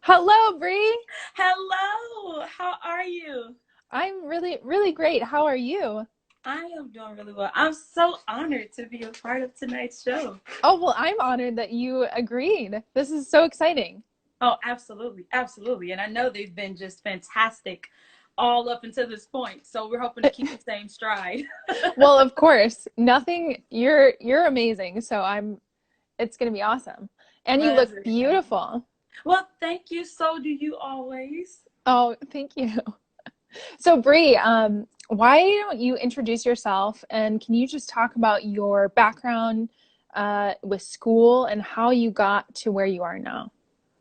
Hello, Bre. Hello, how are you? I'm really, really great. How are you? I am doing really well. I'm so honored to be a part of tonight's show. Oh, well, I'm honored that you agreed. This is so exciting. Oh, absolutely, absolutely. And I know they've been just fantastic all up until this point. So we're hoping to keep the same stride. Well, of course, nothing, you're amazing. It's gonna be awesome. And you Well, that's look very kind. beautiful. Well, thank you. So do you always. Oh, thank you. So, Bre, why don't you introduce yourself and can you just talk about your background with school and how you got to where you are now?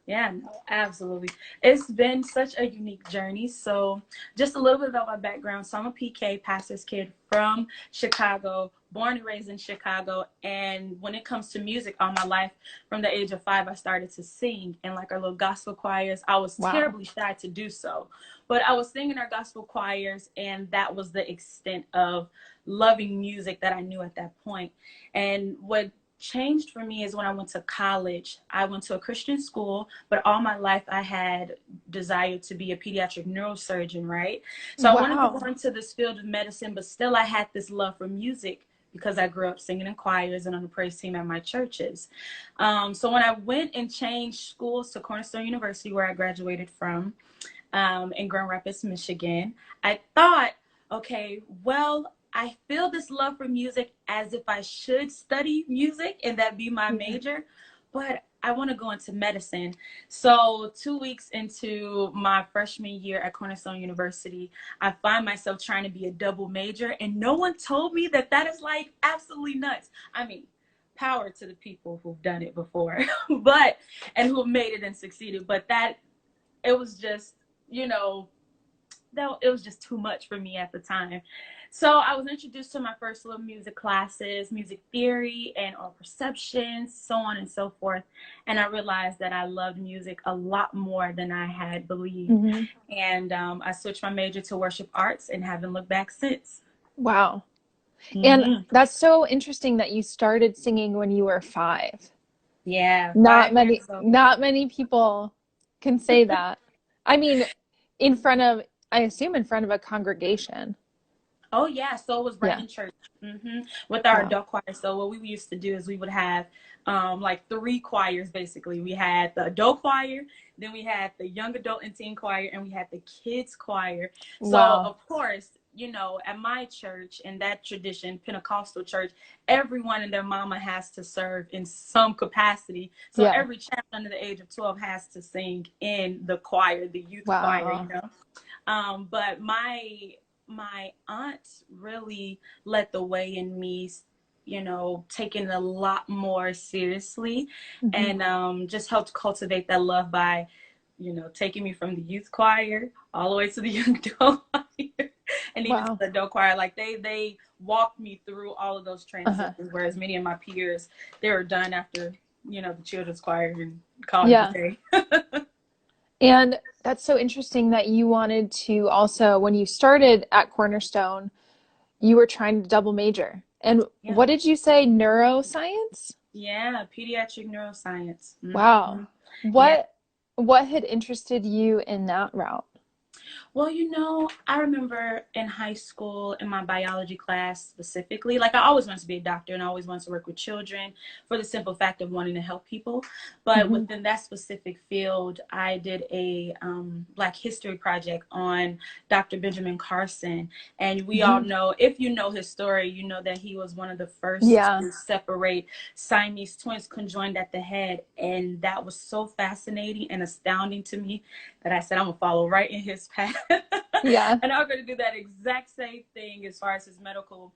Yeah, no, absolutely. It's been such a unique journey. So, just a little bit about my background. So, I'm a PK, pastor's kid from Chicago, born and raised in Chicago. And when it comes to music, all my life, from the age of 5, I started to sing in like our little gospel choirs. I was Wow. terribly shy to do so, but I was singing our gospel choirs, and that was the extent of loving music that I knew at that point. And what changed for me is when I went to college. I went to a Christian school, but all my life I had desired to be a pediatric neurosurgeon, right? So I wanted to go Wow. into this field of medicine, but still I had this love for music because I grew up singing in choirs and on the praise team at my churches. So when I went and changed schools to Cornerstone University, where I graduated from, in Grand Rapids, Michigan, I thought, okay, well, I feel this love for music as if I should study music and that be my Yeah. major, but I want to go into medicine. So 2 weeks into my freshman year at Cornerstone University, I find myself trying to be a double major, and no one told me that that is like absolutely nuts. I mean, power to the people who've done it before, but and who have made it and succeeded. But that it was just, you know, that it was just too much for me at the time. So I was introduced to my first little music classes, music theory and or perception, so on and so forth. And I realized that I loved music a lot more than I had believed. Hmm. And I switched my major to worship arts and haven't looked back since. Wow. And Hmm. that's so interesting that you started singing when you were 5. Yeah, 5 years old. Not many people can say that. I mean, in front of, I assume in front of a congregation. Oh yeah, so it was right Yeah. in church, with our Wow. adult choir. So what we used to do is we would have like 3 choirs basically. We had the adult choir, then we had the young adult and teen choir, and we had the kids choir. So Wow. of course, at my church and that tradition, Pentecostal church, everyone and their mama has to serve in some capacity. So Yeah. every child under the age of 12 has to sing in the choir, the youth choir, Wow. But my aunt really led the way in me, taking it a lot more seriously, Hmm. and just helped cultivate that love by, taking me from the youth choir all the way to the young adult choir and even to Wow. the adult choir. Like they walked me through all of those Uh-huh. transitions, whereas many of my peers, they were done after, the children's choir and called it a Yeah. day. And that's so interesting that you wanted to also, when you started at Cornerstone, you were trying to double major. And Yeah. what did you say? Neuroscience? Yeah, pediatric neuroscience. Wow. Yeah. What had interested you in that route? Well, I remember in high school in my biology class specifically, like I always wanted to be a doctor and I always wanted to work with children for the simple fact of wanting to help people. But Hmm. within that specific field, I did a Black History project on Dr. Benjamin Carson. And we all Hmm. know, if you know his story, you know that he was one of the first Yeah. to separate Siamese twins conjoined at the head. And that was so fascinating and astounding to me that I said, I'm gonna follow right in his path. Yeah. And I'm gonna do that exact same thing as far as his medical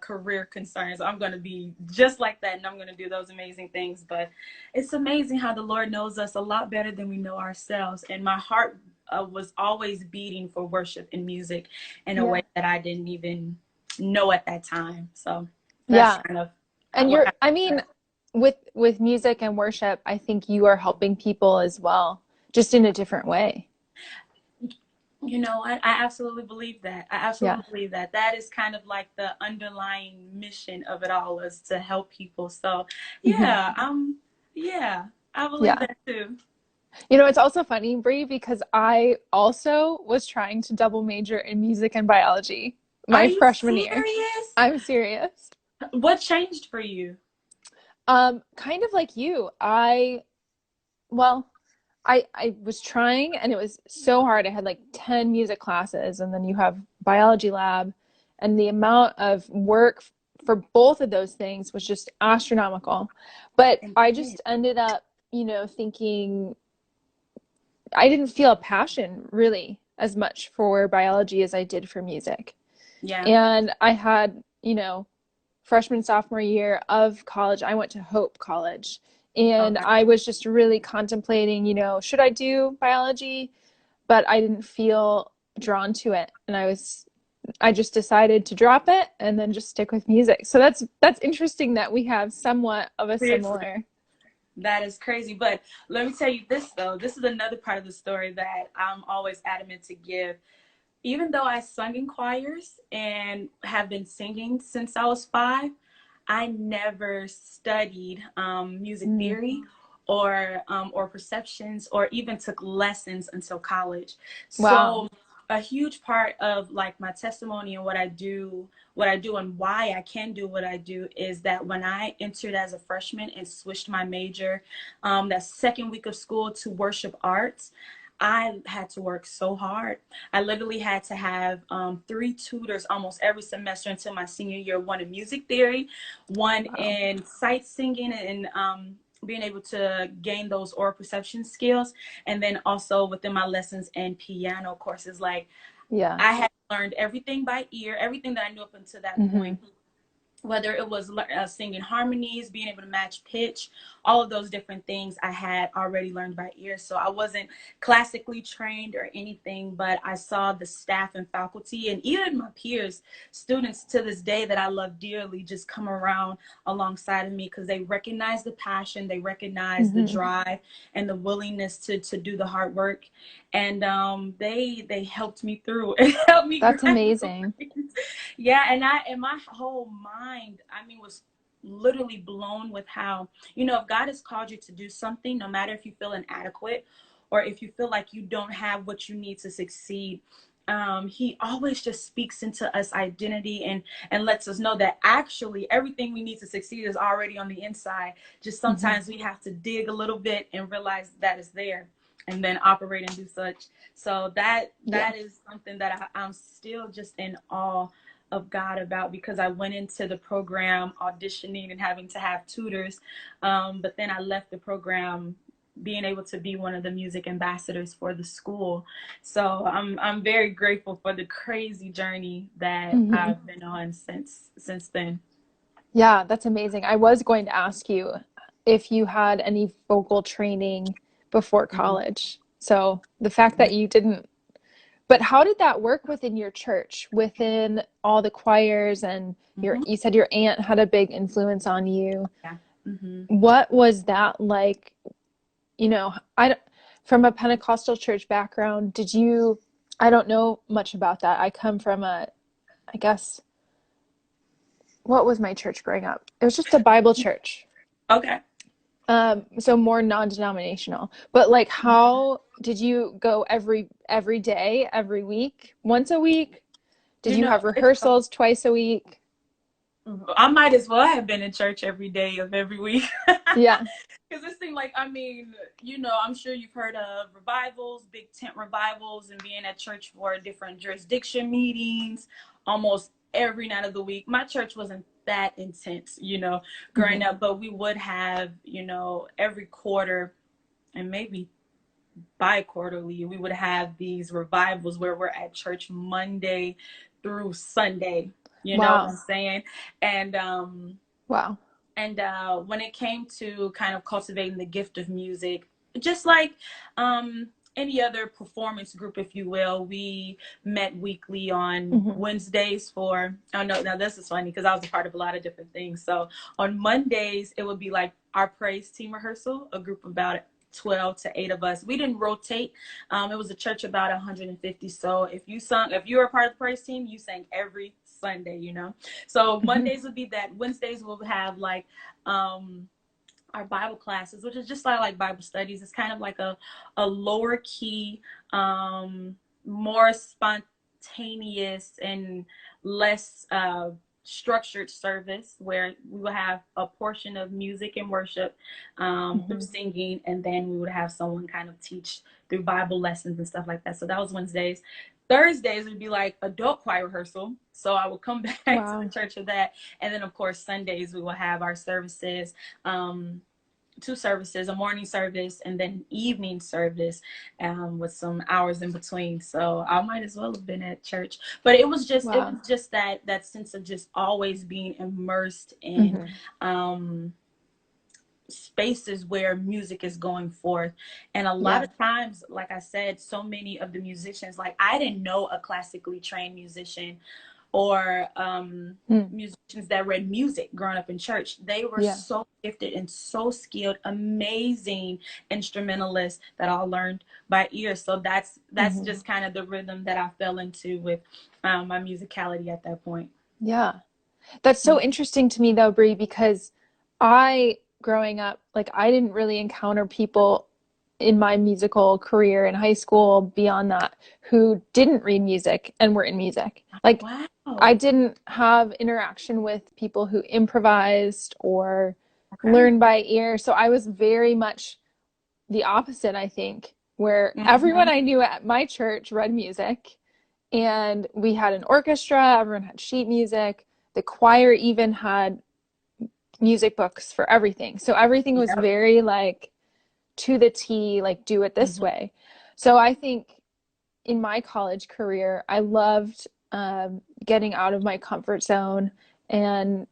career concerns. I'm gonna be just like that, and I'm gonna do those amazing things. But it's amazing how the Lord knows us a lot better than we know ourselves. And my heart was always beating for worship and music in a Yeah. way that I didn't even know at that time. So that's Yeah. kind of And what you're, happened. I mean, with music and worship, I think you are helping people as well, just in a different way. I absolutely believe that. I Yeah. absolutely believe that. That is kind of like the underlying mission of it all, is to help people. So, Hmm. yeah, yeah, I believe Yeah. that too. You know, it's also funny, Brie, because I also was trying to double major in music and biology Are my you freshman year. serious? I'm serious. What changed for you? Kind of like you. Well, I was trying and it was so hard. I had like 10 music classes and then you have biology lab and the amount of work for both of those things was just astronomical. But I just ended up, thinking I didn't feel a passion really as much for biology as I did for music. Yeah. And I had, freshman, sophomore year of college, I went to Hope College. And Okay. I was just really contemplating, should I do biology? But I didn't feel drawn to it. And I just decided to drop it and then just stick with music. So that's interesting that we have somewhat of a similar. That is crazy. But let me tell you this, though. This is another part of the story that I'm always adamant to give. Even though I sung in choirs and have been singing since I was 5, I never studied music Mm. theory or perceptions or even took lessons until college. Wow. So a huge part of like my testimony and what I do and why I can do what I do is that when I entered as a freshman and switched my major that second week of school to worship arts, I had to work so hard. I literally had to have 3 tutors almost every semester until my senior year, one in music theory, one Wow. in sight singing and being able to gain those oral perception skills. And then also within my lessons and piano courses, like Yeah. I had learned everything by ear, everything that I knew up until that Mm-hmm. point, whether it was singing harmonies, being able to match pitch, all of those different things I had already learned by ear. So I wasn't classically trained or anything, but I saw the staff and faculty and even my peers, students to this day that I love dearly, just come around alongside of me because they recognize the passion, they recognize the Mm-hmm. drive and the willingness to do the hard work. And they helped me through and helped me That's graduate. amazing. Yeah, and my whole mind, I mean, was literally blown with how, if God has called you to do something, no matter if you feel inadequate or if you feel like you don't have what you need to succeed, he always just speaks into us identity and lets us know that actually everything we need to succeed is already on the inside. Just Mm-hmm. sometimes we have to dig a little bit and realize that is there and then operate and do such. So that Yeah. that is something that I'm still just in awe of God about, because I went into the program auditioning and having to have tutors, but then I left the program being able to be one of the music ambassadors for the school. So I'm very grateful for the crazy journey that Mm-hmm. I've been on since then. Yeah, that's amazing. I was going to ask you if you had any vocal training before Mm-hmm. college. So the fact that you didn't, but how did that work within your church, within all the choirs and Mm-hmm. you said your aunt had a big influence on you. Yeah. Mm-hmm. What was that like? You know, from a Pentecostal church background, I don't know much about that. I come from I guess, what was my church growing up? It was just a Bible church. Okay. So more non-denominational. But like how did you go every day, every week, once a week? Did You you know, have it's rehearsals twice a week? I might as well have been in church every day of every week. Yeah. Because it seemed like, I mean, I'm sure you've heard of revivals, big tent revivals, and being at church for different jurisdiction meetings almost every night of the week. My church wasn't that intense, growing Hmm. up, but we would have, every quarter and maybe bi-quarterly, we would have these revivals where we're at church Monday through Sunday. You know what I'm Wow. saying? And Wow. when it came to kind of cultivating the gift of music, just like any other performance group, if you will, we met weekly on Hmm. Wednesdays for, oh no, now this is funny because I was a part of a lot of different things. So on Mondays, it would be like our praise team rehearsal, a group of about 12 to 8 of us. We didn't rotate. It was a church about 150. So if you were a part of the praise team, you sang every Sunday. So Hmm. Mondays would be that. Wednesdays we'll have like our Bible classes, which is just like Bible studies. It's kind of like a lower key, more spontaneous and less structured service, where we will have a portion of music and worship through singing, and then we would have someone kind of teach through Bible lessons and stuff like that. So that was Wednesdays. Thursdays would be like adult choir rehearsal. So I would come back to the Wow. church for that. And then, of course, Sundays we will have our services, two services, a morning service and then evening service, with some hours in between. So I might as well have been at church. But it was Wow. just that sense of just always being immersed in Hmm. spaces where music is going forth. And a lot Yeah. of times, like I said, so many of the musicians, like I didn't know a classically trained musician or Mm. musicians that read music growing up in church. They were Yeah. so gifted and so skilled, amazing instrumentalists that I learned by ear. So that's Hmm. just kind of the rhythm that I fell into with my musicality at that point. Yeah. That's so interesting to me though, Brie, because growing up, like I didn't really encounter people in my musical career in high school beyond that who didn't read music and were in music. Like I Wow. didn't have interaction with people who improvised or Okay. learned by ear. So I was very much the opposite, I think, where everyone Hmm. I knew at my church read music and we had an orchestra, everyone had sheet music. The choir even had music books for everything. So everything was Yep. very like to the T, like do it this Hmm. way. So I think in my college career, I loved getting out of my comfort zone and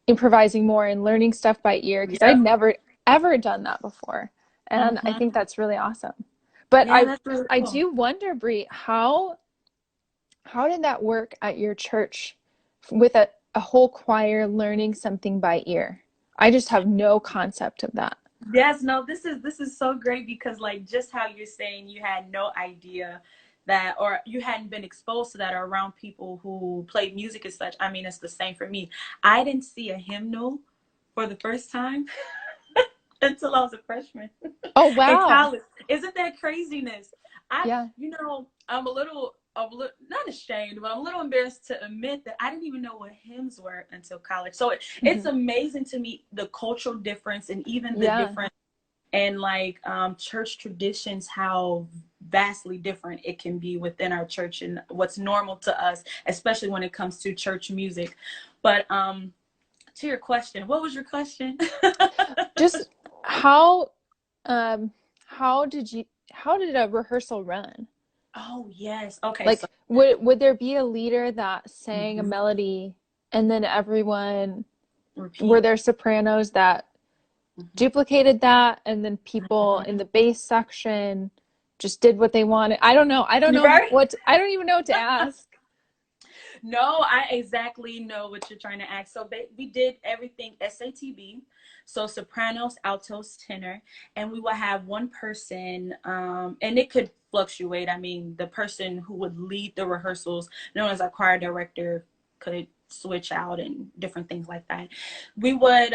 improvising more and learning stuff by ear because I'd Yep. never ever done that before. And I think Hmm. that's really awesome. But Yeah, that's really I cool. do wonder, Brie, how did that work at your church with a whole choir learning something by ear? I just have no concept of that. Yes, no, this is so great because like just how you're saying you had no idea that, or you hadn't been exposed to that or around people who played music as such. I mean, it's the same for me. I didn't see a hymnal for the first time until I was a freshman Oh, in wow. college. Isn't that craziness? Yeah. I'm a little not ashamed, but I'm a little embarrassed to admit that I didn't even know what hymns were until college. So it's Hmm. amazing to me the cultural difference and even the Yeah. difference and like church traditions, how vastly different it can be within our church and what's normal to us, especially when it comes to church music. But to your question, what was your question? Just how um how did a rehearsal run? Oh yes, okay, so Like would there be a leader that sang a mhm, melody and then everyone were repeat. there sopranos that Mhm. duplicated that and then people in Mhm. the bass section just did what they wanted? I don't know. Right? I don't even know what to ask. No, I exactly know what you're trying to ask. So we did everything SATB, so sopranos, altos, tenor, and we will have one person, and it could fluctuate. I mean, the person who would lead the rehearsals, known as our choir director, could switch out and different things like that. We would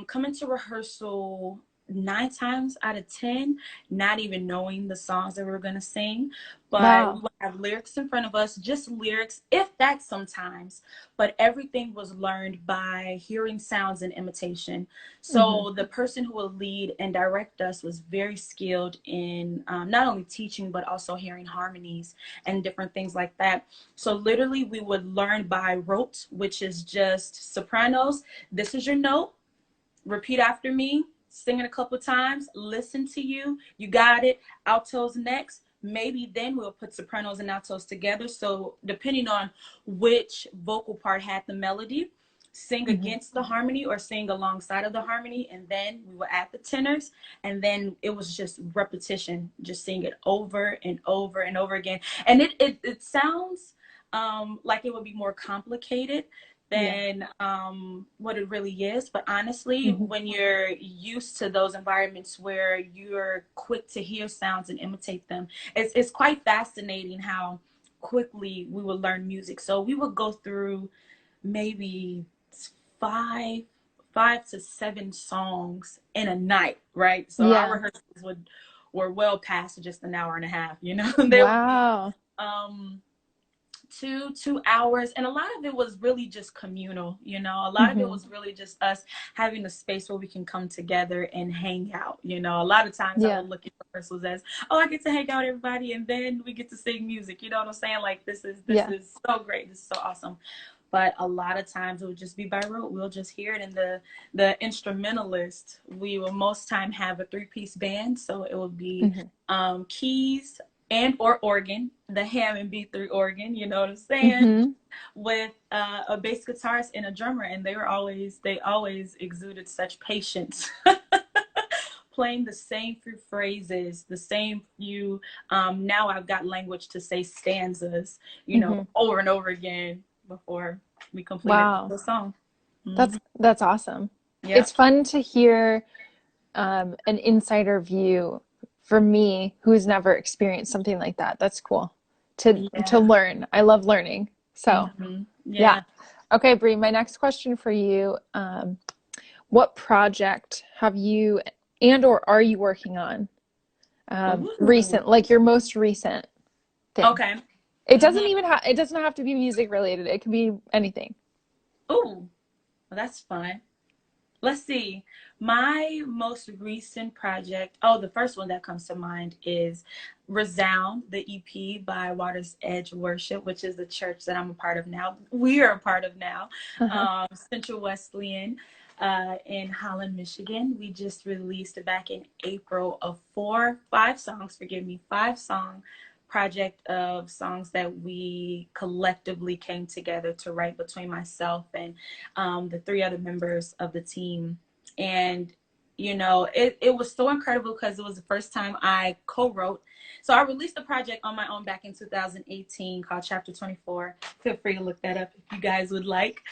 come into rehearsal 9 times out of 10, not even knowing the songs that we were going to sing, but we Wow. would have lyrics in front of us, just lyrics, if that sometimes. But everything was learned by hearing sounds and imitation. Hmm. So the person who would lead and direct us was very skilled in not only teaching, but also hearing harmonies and different things like that. So literally, we would learn by rote, which is just sopranos. This is your note. Repeat after me, sing it a couple times, listen to you. You got it. Altos next. Maybe then we'll put sopranos and altos together. So depending on which vocal part had the melody, sing Hmm. against the harmony or sing alongside of the harmony. And then we will add the tenors. And then it was just repetition, just sing it over and over and over again. And it sounds like it would be more complicated Yeah. than what it really is. But honestly, Hmm. when you're used to those environments where you're quick to hear sounds and imitate them, it's quite fascinating how quickly we will learn music. So we would go through maybe five 5 to 7 songs in a night, right? So our Yeah. rehearsals were well past just an hour and a half, you know. They would be Wow. um 2 hours, and a lot of it was really just communal, you know. A lot of it Hmm. was really just us having a space where we can come together and hang out, you know. A lot of times I Yeah. would look at rehearsals as, oh, I get to hang out with everybody and then we get to sing music, you know what I'm saying? Like, this Yeah. is so great, this is so awesome. But a lot of times it would just be by rote. We'll just hear it. And the instrumentalist, we will most time have a 3-piece band. So it will be Hmm. keys and or organ, the Hammond B3 organ, you know what I'm saying? Hmm. With a bass guitarist and a drummer. And they always exuded such patience. Playing the same few phrases, the same few, now I've got language to say stanzas, you know, Hmm. over and over again before we completed Wow. the song. Mm-hmm. That's awesome. Yeah. It's fun to hear an insider view for me who's never experienced something like that. That's cool to Yeah. learn. I love learning. So Mm-hmm. yeah. Yeah. Okay, Bree, my next question for you, what project have you and or are you working on Ooh. recent, like your most recent thing? Okay. It doesn't Mm-hmm. even have, it doesn't have to be music related. It can be anything. Ooh. Well, that's fun. Let's see. My most recent project, oh, the first one that comes to mind is Resound, the EP by Water's Edge Worship, which is the church that I'm a part of now. We are a part of now. Uh-huh. Central Wesleyan in Holland, Michigan. We just released back in April a 5 songs, forgive me, 5 song project of songs that we collectively came together to write between myself and the 3 other members of the team. And, you know, it was so incredible because it was the first time I co-wrote. So I released the project on my own back in 2018 called Chapter 24. Feel free to look that up if you guys would like.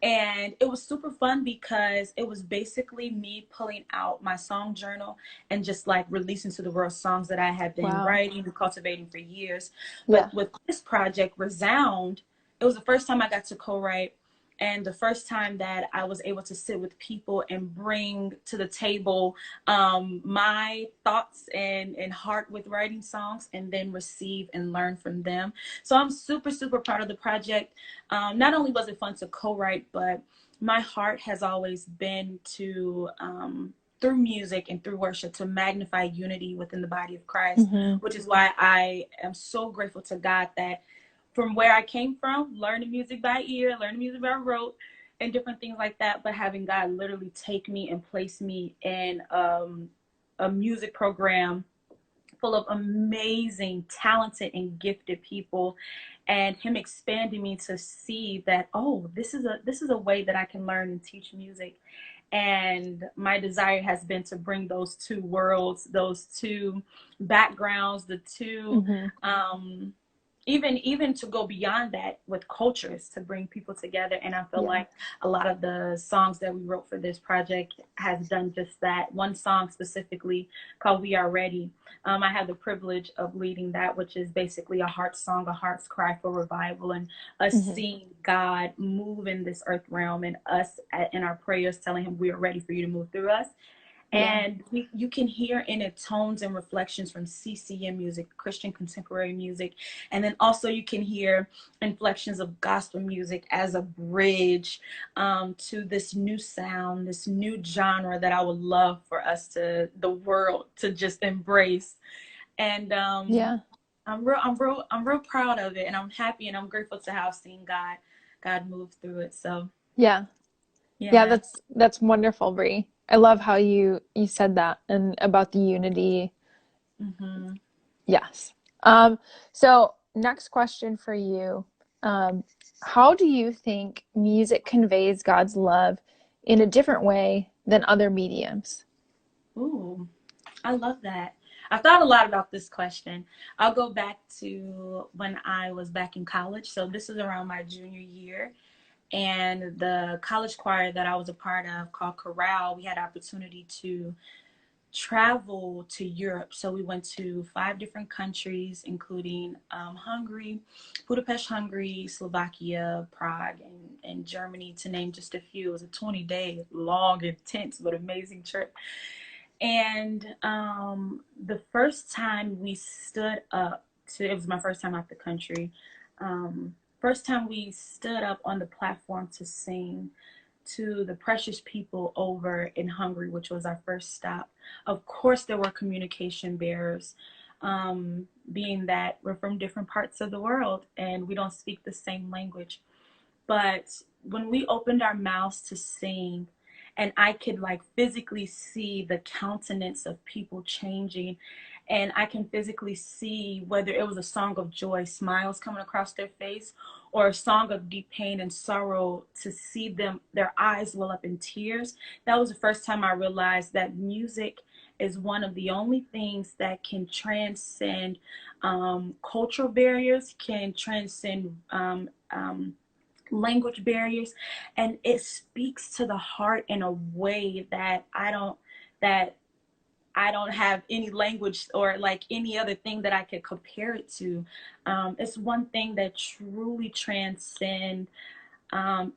And it was super fun because it was basically me pulling out my song journal and just like releasing to the world songs that I had been Wow. writing and cultivating for years. Yeah. But with this project, Resound, it was the first time I got to co-write and the first time that I was able to sit with people and bring to the table my thoughts and heart with writing songs and then receive and learn from them. So I'm super, super proud of the project. Not only was it fun to co-write, but my heart has always been to through music and through worship to magnify unity within the body of Christ, Hmm. which is why I am so grateful to God that from where I came from, learning music by ear, learning music by rote, and different things like that, but having God literally take me and place me in a music program full of amazing, talented, and gifted people, and Him expanding me to see that, oh, this is a way that I can learn and teach music. And my desire has been to bring those two worlds, those two backgrounds, the two Hmm. even to go beyond that with cultures to bring people together. And I feel Yeah. like a lot of the songs that we wrote for this project has done just that. One song specifically called We Are Ready, I had the privilege of leading that, which is basically a heart song, a heart's cry for revival, and us Hmm. seeing God move in this earth realm, and us in our prayers telling Him we are ready for you to move through us. Yeah. And you can hear in it tones and reflections from CCM music, Christian contemporary music. And then also you can hear inflections of gospel music as a bridge to this new sound, this new genre that I would love for us the world to just embrace. And Yeah. I'm real proud of it. And I'm happy and I'm grateful to have seen God move through it. So Yeah. Yeah, yeah. that's wonderful, Bree. I love how you said that and about the unity. Mm-hmm. Yes. So next question for you. Um, how do you think music conveys God's love in a different way than other mediums? Ooh. I love that. I've thought a lot about this question. I'll go back to when I was back in college. So this is around my junior year. And the college choir that I was a part of called Chorale, we had opportunity to travel to Europe. So we went to 5 different countries, including Hungary, Budapest, Hungary, Slovakia, Prague, and Germany, to name just a few. It was a 20-day long, intense, but amazing trip. And the first time we stood up it was my first time out the country. First time we stood up on the platform to sing to the precious people over in Hungary, which was our first stop. Of course, there were communication barriers, being that we're from different parts of the world and we don't speak the same language. But when we opened our mouths to sing, and I could like physically see the countenance of people changing, and I can physically see whether it was a song of joy, smiles coming across their face, or a song of deep pain and sorrow, to see them, their eyes well up in tears. That was the first time I realized that music is one of the only things that can transcend cultural barriers, can transcend language barriers, and it speaks to the heart in a way that I don't have any language or like any other thing that I could compare it to. It's one thing that truly transcends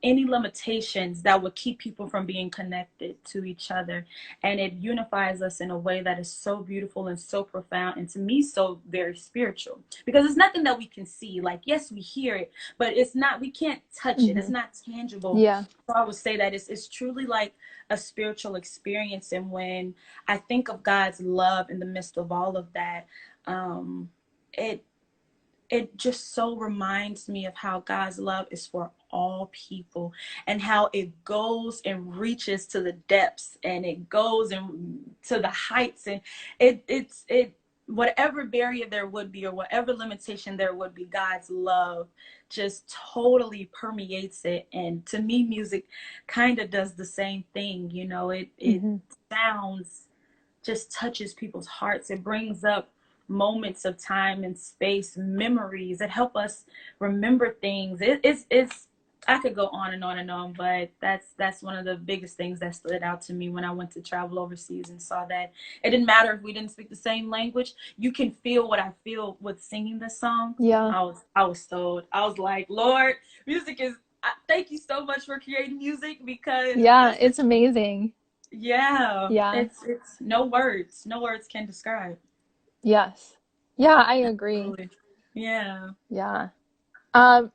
any limitations that would keep people from being connected to each other. And it unifies us in a way that is so beautiful and so profound, and to me, so very spiritual. Because it's nothing that we can see. Like, yes, we hear it, but it's not, we can't touch it. It's Mm-hmm. not tangible. Yeah. So I would say that it's truly like a spiritual experience. And when I think of God's love in the midst of all of that, it it just so reminds me of how God's love is for all people, and how it goes and reaches to the depths, and it goes and to the heights, and it whatever barrier there would be, or whatever limitation there would be, God's love just totally permeates it. And to me, music kind of does the same thing. It Mm-hmm. sounds, just touches people's hearts. It brings up moments of time and space, memories that help us remember things. It's I could go on and on and on, but that's one of the biggest things that stood out to me when I went to travel overseas and saw that it didn't matter if we didn't speak the same language. You can feel what I feel with singing this song. Yeah. I was sold. I was like, Lord, music is. Thank you so much for creating music, because Yeah, this is, it's amazing. yeah, Yeah. it's no words can describe. Yes. Yeah, I agree. Absolutely. Yeah. Yeah. Um,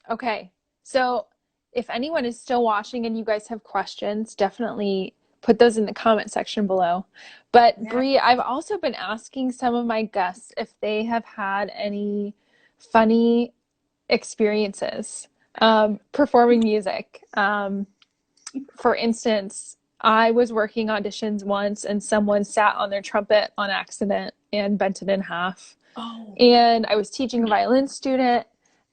okay. So if anyone is still watching and you guys have questions, definitely put those in the comment section below. But Yeah. Bree, I've also been asking some of my guests if they have had any funny experiences performing music. For instance, I was working auditions once and someone sat on their trumpet on accident and bent it in half. Oh. And I was teaching a violin student,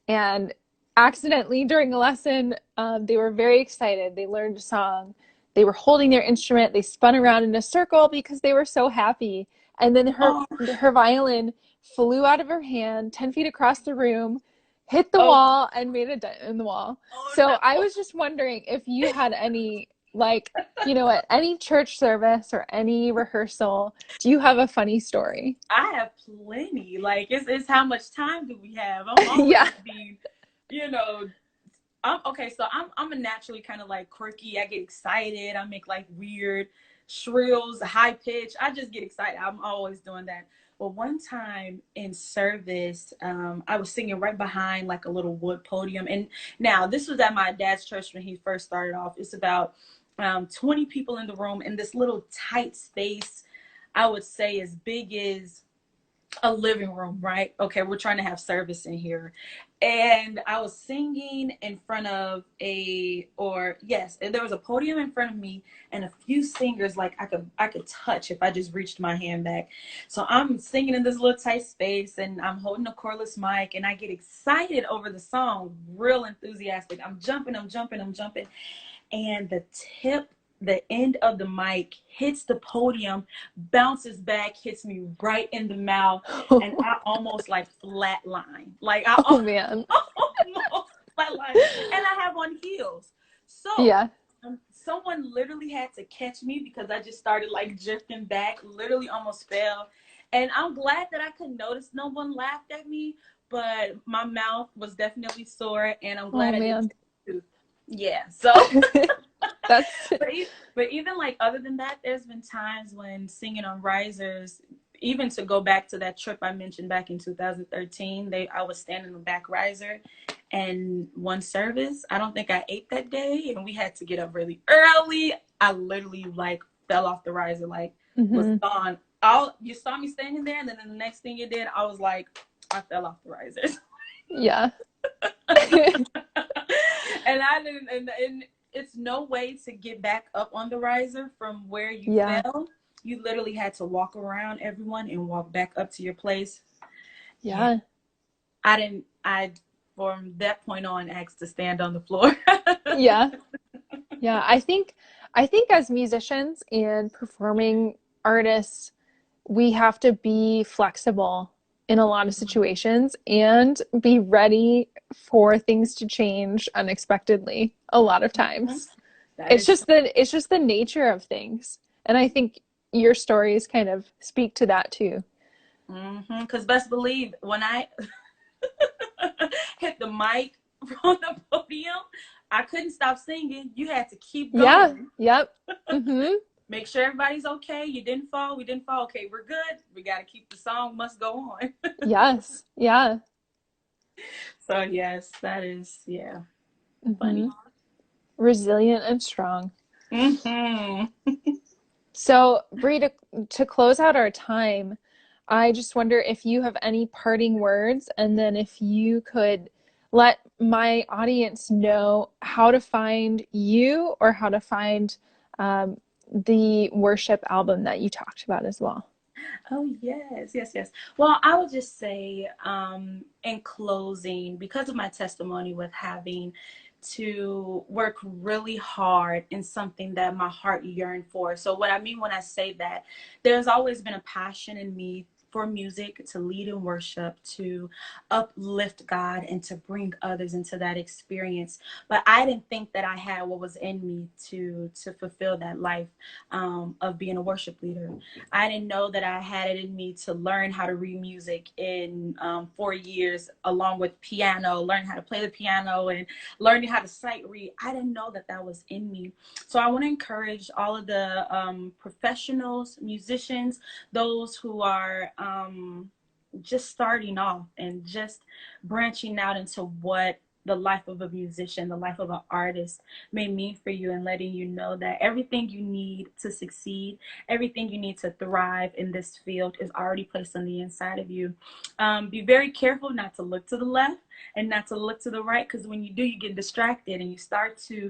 and accidentally during a lesson, they were very excited. They learned a song. They were holding their instrument. They spun around in a circle because they were so happy. And then her Oh. her violin flew out of her hand 10 feet across the room, hit the Oh. wall, and made a dent in the wall. Oh So I no. was just wondering if you had any, like, at any church service or any rehearsal, do you have a funny story? I have plenty. Like, it's how much time do we have? I'm Yeah. always being, you know, I'm okay. So I'm a naturally kind of like quirky. I get excited. I make like weird shrills, high pitch. I just get excited. I'm always doing that. But one time in service, I was singing right behind like a little wood podium. And now this was at my dad's church when he first started off. It's about 20 people in the room in this little tight space. I would say as big as a living room, right? Okay, we're trying to have service in here. And I was singing in front of yes, and there was a podium in front of me and a few singers like I could touch if I just reached my hand back. So I'm singing in this little tight space, and I'm holding a cordless mic, and I get excited over the song, real enthusiastic. I'm jumping, I'm jumping, I'm jumping. And the end of the mic hits the podium, bounces back, hits me right in the mouth, and I almost like flatline. Like I Oh man. almost flatline, and I have on heels. So Yeah. I'm someone literally had to catch me because I just started like drifting back, literally almost fell. And I'm glad that I could notice no one laughed at me, but my mouth was definitely sore, and I'm Oh glad I didn't man. take a tooth. Yeah. So, That's but even like other than that, there's been times when singing on risers, even to go back to that trip I mentioned back in 2013, I was standing in the back riser, and one service, I don't think I ate that day, and we had to get up really early. I literally like fell off the riser, like was hmm gone. All you saw me standing there, and then the next thing you did, I was like, I fell off the risers. yeah. And I didn't, and it's no way to get back up on the riser from where you Yeah. fell. You literally had to walk around everyone and walk back up to your place. Yeah, Yeah. I didn't. I from that point on asked to stand on the floor. Yeah. Yeah. I think as musicians and performing artists, we have to be flexible in a lot of situations and be ready for things to change unexpectedly a lot of Mhm. times. That It's is so. just the nature of things. And I think your stories kind of speak to that too. Because best believe when I hit the mic from the podium, I couldn't stop singing. You had to keep Yeah. going. Yep. Mhm. Make sure everybody's okay. You didn't fall. We didn't fall. Okay, we're good. We got to keep the song must go on. Yes. Yeah. So yes, that is, yeah, funny. Mhm. Resilient and strong. Hmm. So, Bree, to close out our time, I just wonder if you have any parting words, and then if you could let my audience know how to find you or how to find the worship album that you talked about as well. Oh yes, yes, yes. Well, I would just say, in closing, because of my testimony with having to work really hard in something that my heart yearned for. So what I mean when I say that, there's always been a passion in me for music, to lead in worship, to uplift God, and to bring others into that experience. But I didn't think that I had what was in me to fulfill that life, of being a worship leader. I didn't know that I had it in me to learn how to read music in 4 years, along with piano, learn how to play the piano and learning how to sight read. I didn't know that that was in me. So I want to encourage all of the professionals, musicians, those who are just starting off and just branching out into what the life of a musician, the life of an artist may mean for you, and letting you know that everything you need to succeed, everything you need to thrive in this field is already placed on the inside of you. Be very careful not to look to the left and not to look to the right, because when you do, you get distracted and you start to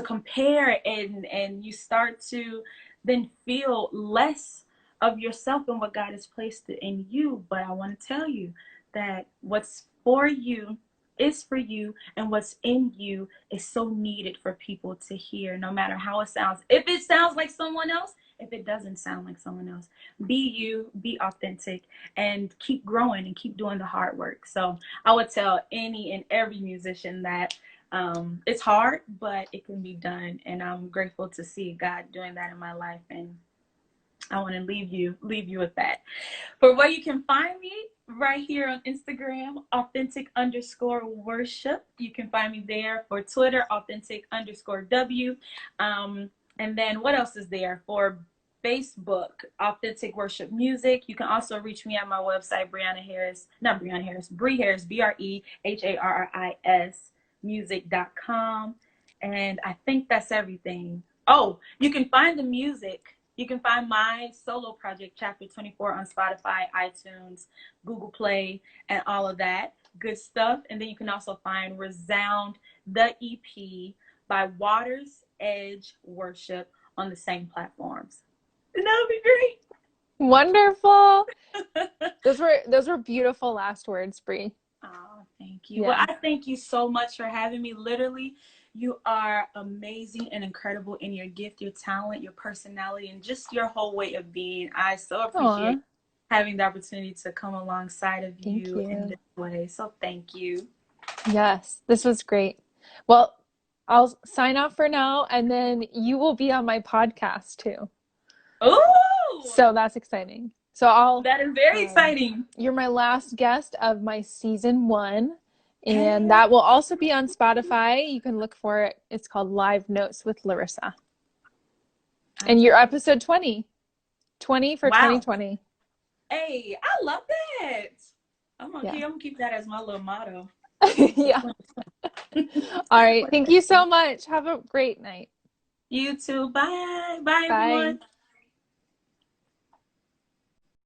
compare, and you start to then feel less of yourself and what God has placed in you. But I want to tell you that what's for you is for you, and what's in you is so needed for people to hear, no matter how it sounds. If it sounds like someone else, if it doesn't sound like someone else, be you, be authentic, and keep growing and keep doing the hard work. So I would tell any and every musician that it's hard, but it can be done. And I'm grateful to see God doing that in my life. And I want to leave you with that. For where you can find me, right here on Instagram, authentic_worship. You can find me there. For Twitter, authentic_W. And then what else is there? For Facebook, Authentic Worship Music. You can also reach me at my website, Brianna Harris, not Brianna Harris, Bre Harris, BREHARRIS music.com. And I think that's everything. Oh, you can find the music. You can find my solo project, Chapter 24, on Spotify, iTunes, Google Play, and all of that good stuff. And then you can also find Resound, the EP by Waters Edge Worship, on the same platforms. And that would be Wonderful. great. Those were beautiful last words, Bree. Oh, thank you. Well, Yeah. I thank you so much for having me. Literally, you are amazing and incredible in your gift, your talent, your personality, and just your whole way of being. I so Aw, appreciate having the opportunity to come alongside of thank you in you. this way. So thank you. Yes, this was great. Well, I'll sign off for now, and then you will be on my podcast too. Ooh, So that's exciting. So I'll, that is very exciting. you're my last guest of my season 1, and Hey. that will also be on Spotify. You can look for it. It's called Live Notes with Larissa. And you're episode 20. 20 for Wow. 2020. Hey, I love that. Yeah. I'm gonna keep that as my little motto. Yeah. All right. Thank you so much. Have a great night. You too. Bye. Bye, Bye. everyone.